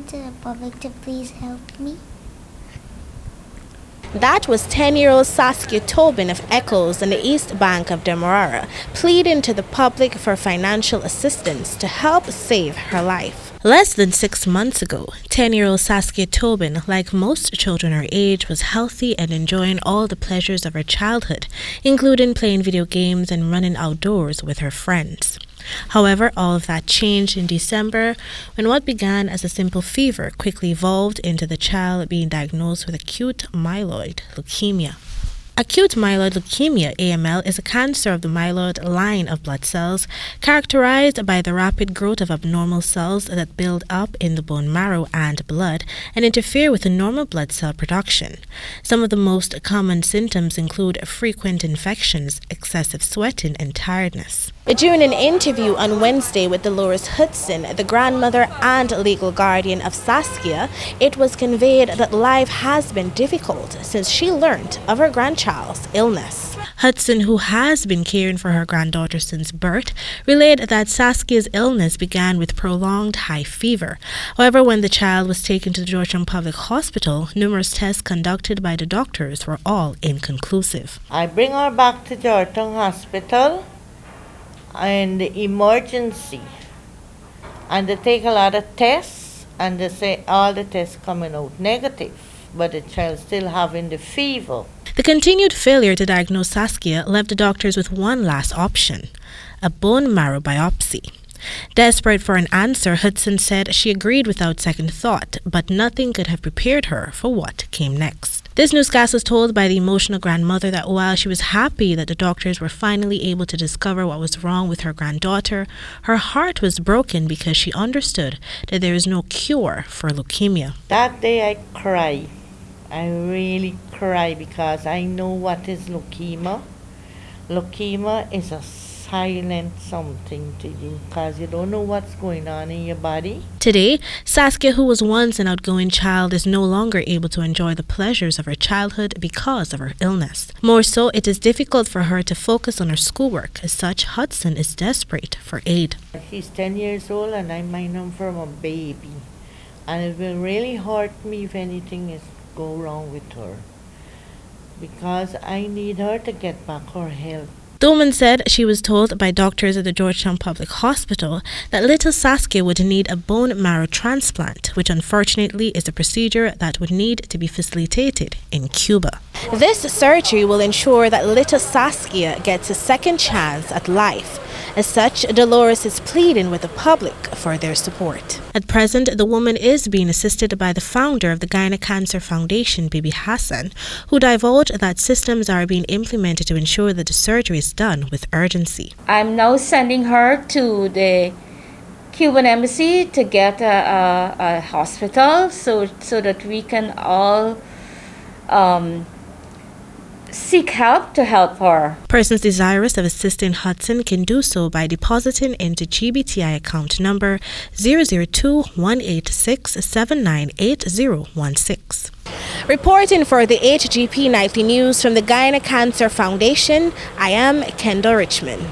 to the public to please help me. That was 10-year-old Saskeya Tobin of Echoes on the east bank of Demerara, pleading to the public for financial assistance to help save her life. Less than 6 months ago, 10-year-old Saskeya Tobin, like most children her age, was healthy and enjoying all the pleasures of her childhood, including playing video games and running outdoors with her friends. However, all of that changed in December when what began as a simple fever quickly evolved into the child being diagnosed with acute myeloid leukemia. Acute myeloid leukemia, AML, is a cancer of the myeloid line of blood cells characterized by the rapid growth of abnormal cells that build up in the bone marrow and blood and interfere with the normal blood cell production. Some of the most common symptoms include frequent infections, excessive sweating, and tiredness. During an interview on Wednesday with Dolores Hudson, the grandmother and legal guardian of Saskeya, it was conveyed that life has been difficult since she learned of her grandchild's illness. Hudson, who has been caring for her granddaughter since birth, relayed that Saskeya's illness began with prolonged high fever. However, when the child was taken to the Georgetown Public Hospital, numerous tests conducted by the doctors were all inconclusive. I bring her back to Georgetown Hospital in the emergency, and they take a lot of tests, and they say all the tests coming out negative, but the child still having the fever. The continued failure to diagnose Saskeya left the doctors with one last option: a bone marrow biopsy. Desperate for an answer, Hudson said she agreed without second thought, but nothing could have prepared her for what came next. This newscast was told by the emotional grandmother that while she was happy that the doctors were finally able to discover what was wrong with her granddaughter, her heart was broken because she understood that there is no cure for leukemia. That day I cry. I really cry because I know what is leukemia. Leukemia is a silent something to you because you don't know what's going on in your body. Today, Saskeya, who was once an outgoing child, is no longer able to enjoy the pleasures of her childhood because of her illness. More so, it is difficult for her to focus on her schoolwork. As such, Hudson is desperate for aid. She's 10 years old and I mind her from a baby. And it will really hurt me if anything is go wrong with her, because I need her to get back her health. The woman said she was told by doctors at the Georgetown Public Hospital that little Saskeya would need a bone marrow transplant, which unfortunately is a procedure that would need to be facilitated in Cuba. This surgery will ensure that little Saskeya gets a second chance at life. As such, Dolores is pleading with the public for their support. At present, the woman is being assisted by the founder of the Guyana Cancer Foundation, Bibi Hassan, who divulged that systems are being implemented to ensure that the surgery is done with urgency. I'm now sending her to the Cuban embassy to get a hospital so that we can all seek help to help her. Persons desirous of assisting Hudson can do so by depositing into GBTI account number 002-186-798016. Reporting for the HGP Nightly News from the Guyana Cancer Foundation, I am Kendall Richmond.